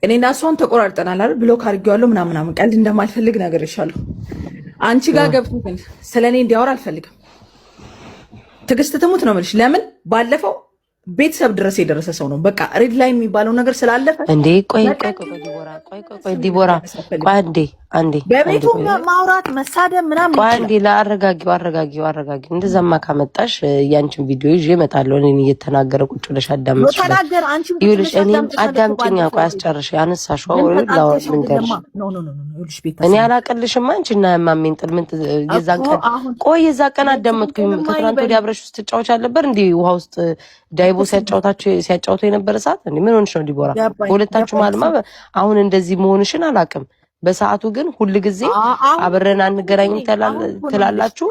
እኔና እሷን ተቆራርጠናል አይደል? ብሎክ አድርጌዋለሁ ምናምን ቀልድ እንደማልፈልግ ነገር ይሻለሁ። አንቺ ጋር ገብቶ ግን ስለኔ እንዲያወራ አልፈልግም። ትዕግስት ትሙት ነው የምልሽ። ለምን ባለፈው ቤተሰብ ድረስ የደረሰ ሰው ነው። በቃ ሬድ ላይን የሚባለው ነገር ስላለፈ እንዴ ቆይ ዲቦራ አንዴ በቤቱ ማውራት መሳደብ ምናምን ቆይ አንዴ አረጋጊው እንደዛማ ካመጣሽ ያንቺን ቪዲዮ ይዤ እመጣለሁ። እኔን እየተናገረ ቁጭ ብለሽ አዳምጪ ተናገር። አንቺ ይኸውልሽ እኔም አዳምጪኝ። ቆይ አስጨርሽ ያነሳሽው ልንገርሽ። እኔ አላቀልሽም። አንቺና ማሜን ጥልምንት የዛ ቀን አዳመጥኩኝ። ከትናንት ወዲያ አብረሽ ውስጥ ትጫወቻለሽ ነበር እንዴ ውሃ ውስጥ ዳይቦ ሲያጫውተው የነበረ ሰዓት እንዴ ምን ሆነሽ ነው ዲቦራ? በሁለታችሁ ማልማ አሁን እንደዚህ መሆንሽን አላውቅም። በሰዓቱ ግን ሁል ጊዜ አብረን አንገናኝም ትላላችሁ፣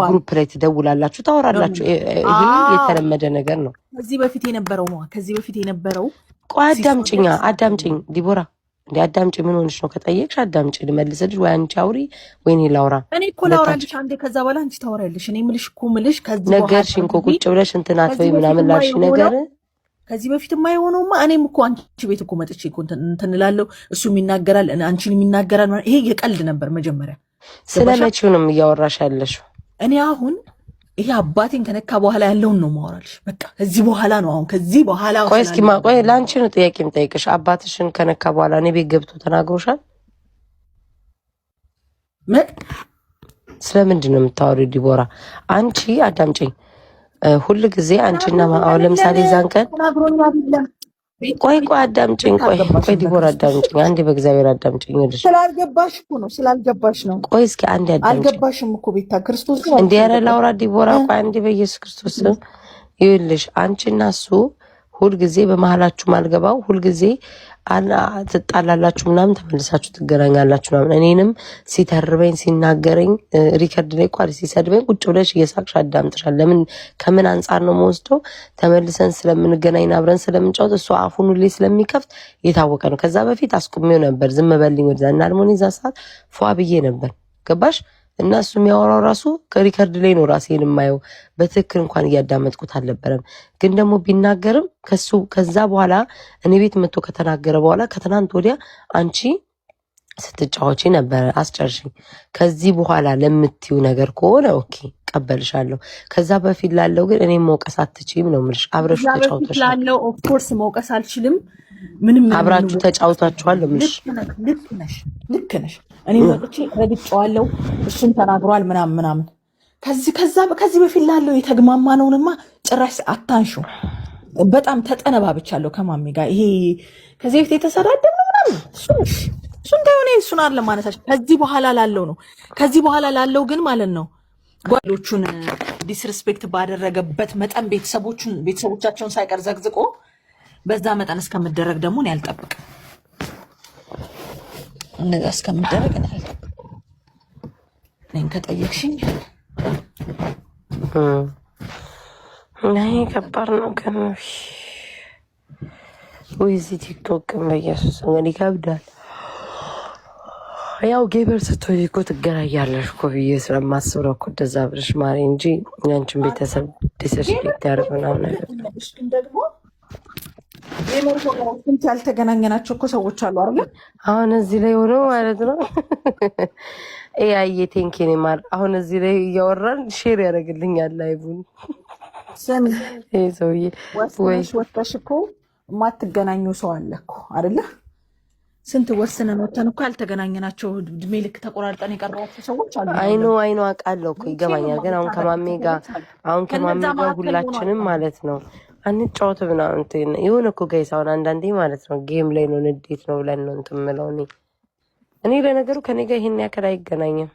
ግሩፕ ላይ ትደውላላችሁ፣ ታወራላችሁ። ይሄ የተለመደ ነገር ነው። ከዚህ በፊት የነበረው ቆይ አዳምጪኝ ዲቦራ እንዴ አዳምጪ። ምን ሆነሽ ነው ከጠየቅሽ አዳምጪ። ልመልስልሽ ወይ አንቺ አውሪ ወይ እኔ ላውራ? እኔ እኮ ላውራልሽ አንዴ፣ ከዛ በኋላ አንቺ ታወሪያለሽ። እኔ ምልሽ ከዚህ በኋላ ነገርሽኝ እኮ ቁጭ ብለሽ እንትናት ወይ ምናምን ላልሽ ነገር ከዚህ በፊት የማይሆነውማ እኔም እኮ አንቺ ቤት እኮ መጥቼ እኮ እንትን እላለሁ። እሱም ይናገራል፣ አንቺንም ይናገራል። ይሄ የቀልድ ነበር መጀመሪያ። ስለመቼው ነው እያወራሽ ያለሽው? እኔ አሁን ይሄ አባቴን ከነካ በኋላ ያለውን ነው ማወራልሽ። በቃ ከዚህ በኋላ ነው አሁን ከዚህ በኋላ ቆይ እስኪ ቆይ ለአንቺ ነው ጥያቄ የምጠይቅሽ። አባትሽን ከነካ በኋላ እኔ ቤት ገብቶ ተናግሮሻል? ስለምንድን ነው የምታወሪው ዲቦራ? አንቺ አዳምጪኝ። ሁል ጊዜ አንቺና አሁን ለምሳሌ ዛን ቀን ቆይ አዳምጪኝ። ቆይ ዲቦራ አዳምጪኝ አንዴ፣ በእግዚአብሔር አዳምጪኝ። ልጅ ስላልገባሽ ነው። ቆይ እስኪ አንዴ አዳምጪኝ። አልገባሽም እኮ ቤታ ክርስቶስ እንዴ! ኧረ ላውራ ዲቦራ። ቆይ አንዴ በኢየሱስ ክርስቶስ ይኸውልሽ፣ አንቺና እሱ ሁልጊዜ በመሀላችሁ ማልገባው ሁልጊዜ ትጣላላችሁ ምናምን ተመልሳችሁ ትገናኛላችሁ ምናምን። እኔንም ሲተርበኝ ሲናገረኝ ሪከርድ ላይ ቋሪ ሲሰድበኝ ቁጭ ብለሽ እየሳቅሽ አዳምጥሻል። ለምን ከምን አንጻር ነው መወስደው? ተመልሰን ስለምንገናኝ አብረን ስለምንጫወት እሱ አፉን ሁሌ ስለሚከፍት የታወቀ ነው። ከዛ በፊት አስቁሜው ነበር፣ ዝም በልኝ ወደዛ እና አልሞኒ ዛ ሰዓት ፏ ብዬ ነበር። ገባሽ? እና እሱ የሚያወራው ራሱ ከሪከርድ ላይ ነው ራሴን የማየው። በትክክል እንኳን እያዳመጥኩት አልነበረም። ግን ደግሞ ቢናገርም ከዛ በኋላ እኔ ቤት መጥቶ ከተናገረ በኋላ ከትናንት ወዲያ አንቺ ስትጫወቺ ነበረ። አስጨርሽኝ። ከዚህ በኋላ ለምትዩ ነገር ከሆነ ኦኬ ቀበልሻለሁ። ከዛ በፊት ላለው ግን እኔ መውቀስ አትችይም ነው የምልሽ። አብረሽ ተጫውተሽ ላለው ኦፍ ኮርስ መውቀስ አልችልም። ምንም አብራችሁ ተጫውታችኋል ነው የምልሽ። ልክ ነሽ። እኔ መጥቼ ረግጬዋለሁ፣ እሱም ተናግሯል ምናምን። ከዚህ በፊት ላለው የተግማማ ነውንማ ጭራሽ አታንሹ። በጣም ተጠነባብቻለሁ ከማሜ ጋር። ይሄ ከዚህ በፊት የተሰዳደብ ነው ምናምን እሱ እንዳይሆነ እሱን አለ ማነሳች። ከዚህ በኋላ ላለው ነው። ከዚህ በኋላ ላለው ግን ማለት ነው ጓዶቹን ዲስሪስፔክት ባደረገበት መጠን ቤተሰቦቻቸውን ሳይቀር ዘግዝቆ በዛ መጠን እስከምደረግ ደግሞ እኔ አልጠብቅም። እነዛ እስከምደረግ እኔ አልጠብቅም። እኔን ከጠየቅሽኝ ናይ ከባድ ነው ግን ወይዚህ ቲክቶክ ግን በኢየሱስ እንግዲህ ይከብዳል። ያው ጌበር ስትሆኝ እኮ ትገናኛለሽ እኮ ብዬ ስለማስብ ነው እኮ እንደዛ ብለሽ ማሪ እንጂ ያንቺን ቤተሰብ ዲስሪስፔክት ያደርግ ምናምን ነገር ግን ደግሞ ስንት ያልተገናኘናቸው እኮ ሰዎች አሉ አይደል? አሁን እዚህ ላይ ሆኖ ማለት ነው ኤአይ ቴንኪን ማር አሁን እዚህ ላይ እያወራን ሼር ያደርግልኛል ላይቡን። ሰሚ ይሄ ሰውዬ ወጥተሽ እኮ የማትገናኙ ሰው አለ እኮ አይደለ? ስንት ወስነን ወተን እኮ ያልተገናኘናቸው እድሜ ልክ ተቆራርጠን የቀረባቸው ሰዎች አሉ። አይኖ አውቃለሁ እኮ ይገባኛል። ግን አሁን ከማሜ ጋር ሁላችንም ማለት ነው አንጫወት ምናምን የሆነ እኮ ጋይስ አሁን አንዳንዴ ማለት ነው ጌም ላይ ነው ንዴት ነው ብለን ነው እንትን የምለው እኔ ለነገሩ ከኔ ጋር ይሄን ያክል አይገናኝም።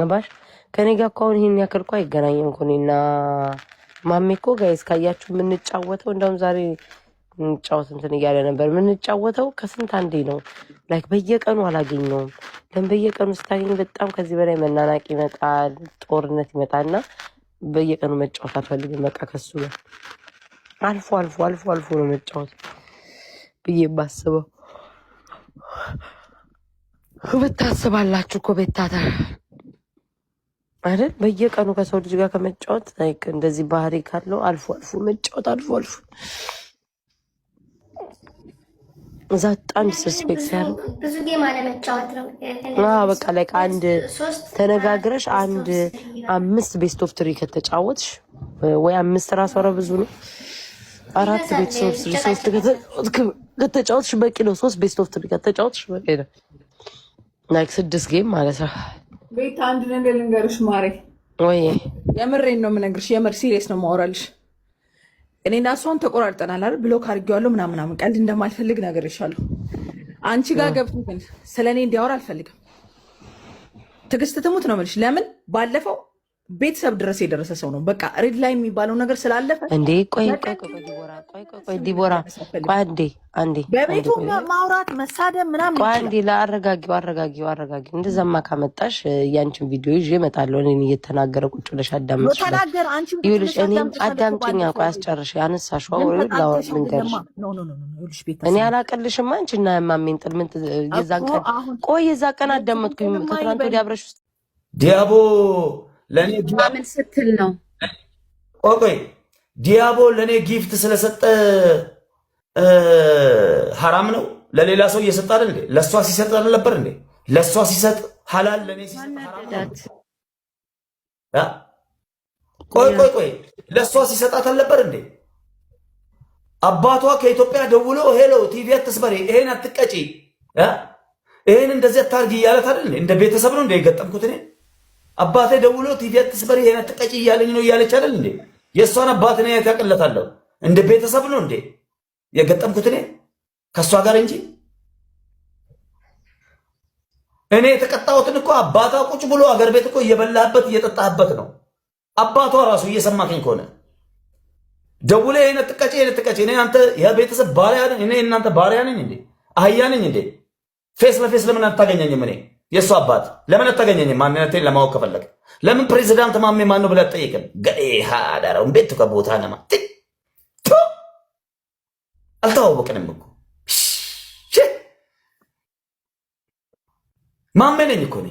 ባሽ ከኔ ጋር እኮ አሁን ይሄን ያክል እኮ አይገናኝም እኮ እኔና ማሜ እኮ ጋይስ ካያችሁ የምንጫወተው እንደውም ዛሬ እንጫወት እንትን እያለ ነበር የምንጫወተው ከስንት አንዴ ነው። ላይክ በየቀኑ አላገኘውም። ለምን በየቀኑ ስታገኝ በጣም ከዚህ በላይ መናናቅ ይመጣል፣ ጦርነት ይመጣልና በየቀኑ መጫወት አልፈልግም። በቃ ከሱ ጋር አልፎ ነው መጫወት ብዬ ባስበው። ብታስባላችሁ እኮ ቤታታ አይደል? በየቀኑ ከሰው ልጅ ጋር ከመጫወት እንደዚህ ባህሪ ካለው አልፎ መጫወት አልፎ እዛ አንድ ሰስፔክት ሲያደርግ ብዙ ጌም አለመጫወት ነው። በቃ ላይ አንድ ተነጋግረሽ አንድ 5 ቤስት ኦፍ 3 ከተጫወትሽ ወይ 5 ራሱ ኧረ ብዙ ነው። 4 ቤስት ኦፍ 3 ከተጫወትሽ በቂ ነው። 3 ቤስት ኦፍ 3 ከተጫወትሽ በቂ ነው። ላይክ 6 ጌም ማለት ነው። ቤት አንድ ነገር ልንገርሽ ማሬ፣ ወይ የምሬን ነው የምነግርሽ። የምር ሲሪየስ ነው የማወራልሽ። እኔና እሷን ተቆራርጠናል አይደል? ብሎክ አድርጌዋለሁ ምናምን ቀልድ እንደማልፈልግ ነገር ይሻለሁ። አንቺ ጋር ገብቶ ግን ስለ እኔ እንዲያወራ አልፈልግም። ትዕግስት ትሙት ነው የምልሽ። ለምን ባለፈው ቤተሰብ ድረስ የደረሰ ሰው ነው። በቃ ሬድ ላይን የሚባለው ነገር ስላለፈ እንዴ ቆይ ዲቦራ አንዴ በቤቱ ማውራት መሳደብ ምናምን አንዴ ለአረጋጊው እንደዛማ ካመጣሽ ያንቺን ቪዲዮ ይዤ እመጣለሁ። እኔን እየተናገረ ቁጭ ብለሽ አዳምጪ። ይኸውልሽ እኔም አዳምጪኝ። ቆይ አስጨርሽ ያነሳሽው ልንገርሽ። እኔ አላቀልሽማ አንቺና ማሜን ጥልምንት የዛን ቀን አዳመጥኩኝ። ከትናንት ወዲያ አብረሽ ውስጥ ዲያቦ ለኔ ምን ስትል ነው? ቆይ ዲያቦ ለኔ ጊፍት ስለሰጠ ሐራም ነው? ለሌላ ሰው እየሰጠ አይደል እንዴ? ለሷ ሲሰጥ አልነበር እንዴ? ለሷ ሲሰጥ ሐላል፣ ለኔ ሲሰጥ ሐራም ነው? ቆይ ለሷ ሲሰጣት አልነበር እንዴ? አባቷ ከኢትዮጵያ ደውሎ ሄሎ ቲቪ አትስበሪ፣ ይሄን አትቀጪ፣ ይሄን እንደዚህ አታርጊ እያለት አይደል እንዴ? እንደ ቤተሰብ ነው እንደ የገጠምኩት እኔ። አባቴ ደውሎ ቲቪ አትስበሪ ይሄን አትቀጪ እያለኝ ነው እያለች አይደል እንዴ? የእሷን አባት ነው ያቀለታለሁ። እንደ ቤተሰብ ነው እንዴ የገጠምኩት እኔ ከእሷ ጋር እንጂ። እኔ የተቀጣሁትን እኮ አባቷ ቁጭ ብሎ አገር ቤት እኮ እየበላህበት እየጠጣህበት ነው። አባቷ ራሱ እየሰማከኝ ከሆነ ደውሎ ይሄን አትቀጪ ይሄን አትቀጪ። እኔ አንተ የቤተሰብ ባሪያ ነኝ እኔ እናንተ ባሪያ ነኝ እንዴ? አህያ ነኝ እንዴ? ፌስ ለፌስ ለምን አታገኘኝም? እኔ የእሱ አባት ለምን አታገኘኝም? ማንነቴን ለማወቅ ከፈለግ ለምን ፕሬዚዳንት ማሜ ማን ነው ብለህ አትጠይቅም? ገዴ ሃዳራውን ቤት ከቦታ ነማ አልተዋወቅንም እኮ ማሜ ነኝ እኮ እኔ።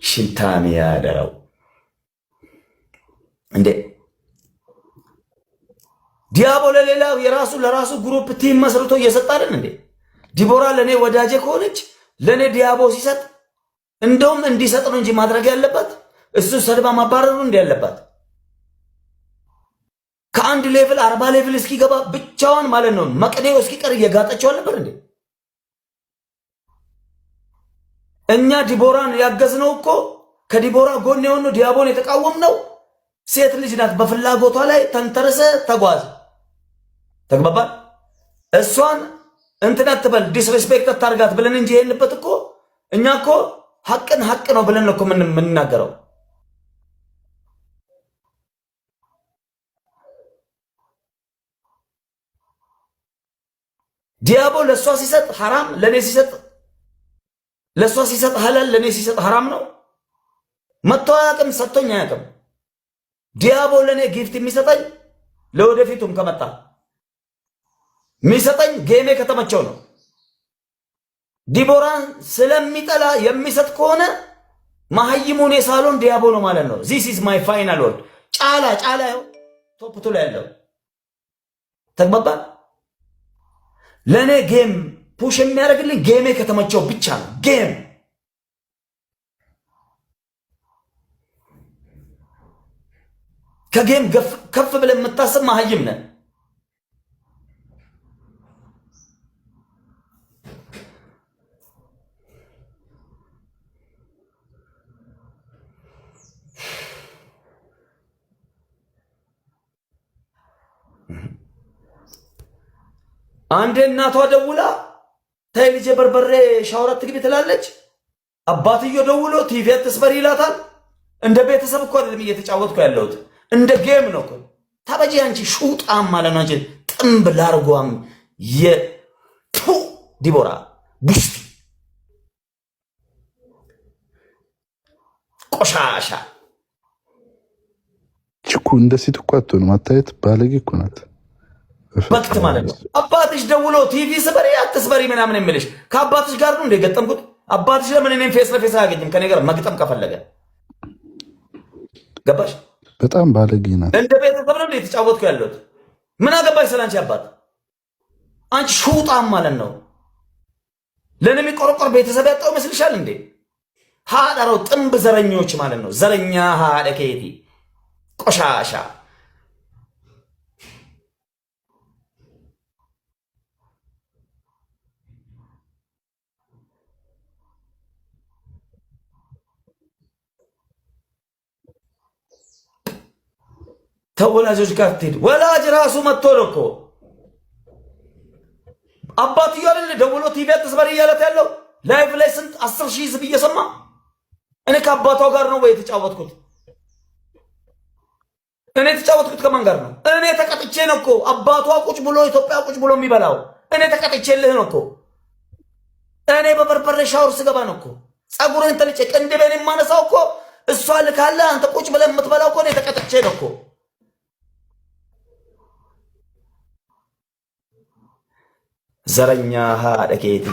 ሽንታሚ ያደረው እንዴ ዲያቦ ለሌላው የራሱ ለራሱ ግሩፕ ቲም መስርቶ እየሰጠ አይደል እንዴ? ዲቦራ ለኔ ወዳጄ ከሆነች ለኔ ዲያቦ ሲሰጥ እንደውም እንዲሰጥ ነው እንጂ ማድረግ ያለባት እሱ ሰድባ ማባረሩ እንዲ ያለባት። ከአንድ ሌቭል 40 ሌቭል እስኪገባ ብቻዋን ማለት ነው መቅኔው እስኪቀር እየጋጠችው ነበር እንዴ? እኛ ዲቦራን ያገዝነው እኮ ከዲቦራ ጎን የሆነው ዲያቦን የተቃወምነው ሴት ልጅ ናት። በፍላጎቷ ላይ ተንተርሰ ተጓዝ ተግባባል። እሷን እንትን አትበል ዲስሬስፔክት አታርጋት ብለን እንጂ ይሄንበት እኮ እኛ እኮ ሐቅን ሐቅ ነው ብለን እኮ የምንናገረው። ዲያቦ ለሷ ሲሰጥ ሐራም፣ ለኔ ሲሰጥ ለሷ ሲሰጥ ሐላል፣ ለኔ ሲሰጥ ሐራም ነው። መጥቶ አያውቅም፣ ሰጥቶኝ አያውቅም። ዲያቦ ለኔ ጊፍት የሚሰጠኝ ለወደፊቱም ከመጣ የሚሰጠኝ ጌሜ ከተመቸው ነው። ዲቦራን ስለሚጠላ የሚሰጥ ከሆነ ማህይሙን የሳሎን ዲያቦ ነው ማለት ነው። ዚስ ኢዝ ማይ ፋይናል ወርድ። ጫላ ቶፕቱ ላይ ያለው ተግባባል። ለኔ ጌም ፑሽ የሚያደርግልኝ ጌሜ ከተመቸው ብቻ ነው። ጌም ከጌም ከፍ ብለን የምታስብ ማህይም ነን። አንዴ እናቷ ደውላ ተይ ልጄ በርበሬ ሻወር አትግቢ ትላለች። አባትዮ ደውሎ ቲቪ አትስበሪ ይላታል። እንደ ቤተሰብ እኮ አይደለም እየተጫወትኩ ያለሁት እንደ ጌም ነው እኮ። ታበጂ አንቺ ሹጣም ማለት ነው። አንቺ ጥምብ ላርጓም የቱ ዲቦራ ቡሽቲ ቆሻሻ ችኩ እንደ ሴት እኮ አትሆንም። አታየት ባለጌ እኮ ናት። ወቅት ማለት ነው። አባትሽ ደውሎ ቲቪ ስበሪ አትስበሪ ምናምን የሚልሽ ከአባትሽ ጋር ነው እንደገጠምኩት። አባትሽ ለምን እኔን ፌስ ለፌስ አያገኝም? ከኔ ጋር መግጠም ከፈለገ ገባሽ? በጣም ባለጌ ናት። እንደ ቤተሰብ ነው የተጫወትኩ ያለሁት። ምን አገባሽ ስላንቺ አባት? አንቺ ሹጣም ማለት ነው። ለኔ የሚቆረቆር ቤተሰብ ያጣው ይመስልሻል እንዴ? ሃዳራው ጥንብ ዘረኞች ማለት ነው። ዘረኛ ሃደ ከየቲ ቆሻሻ ተወላጆች ጋር ትሄድ ወላጅ ራሱ መጥቶ ነው እኮ አባትዮ አይደል ደውሎ ቲቪ አትስበር እያለት ያለው ላይቭ ላይ ስንት 10,000 ህዝብ እየሰማ እኔ ከአባቷ ጋር ነው ወይ የተጫወትኩት? እኔ የተጫወትኩት ከማን ጋር ነው? እኔ ተቀጥቼ ነው እኮ አባቷ ቁጭ ብሎ ኢትዮጵያ ቁጭ ብሎ የሚበላው እኔ ተቀጥቼልህ ነው እኮ። እኔ በበርበሬ ሻወር ስገባ ነው እኮ ጸጉሬን ተልጬ ቅንድቤን የማነሳው እኮ እሷ ልካለ አንተ ቁጭ ብለህ የምትበላው እኮ እኔ ተቀጥቼ ነው እኮ። ዘረኛ ሃደ ከየቲ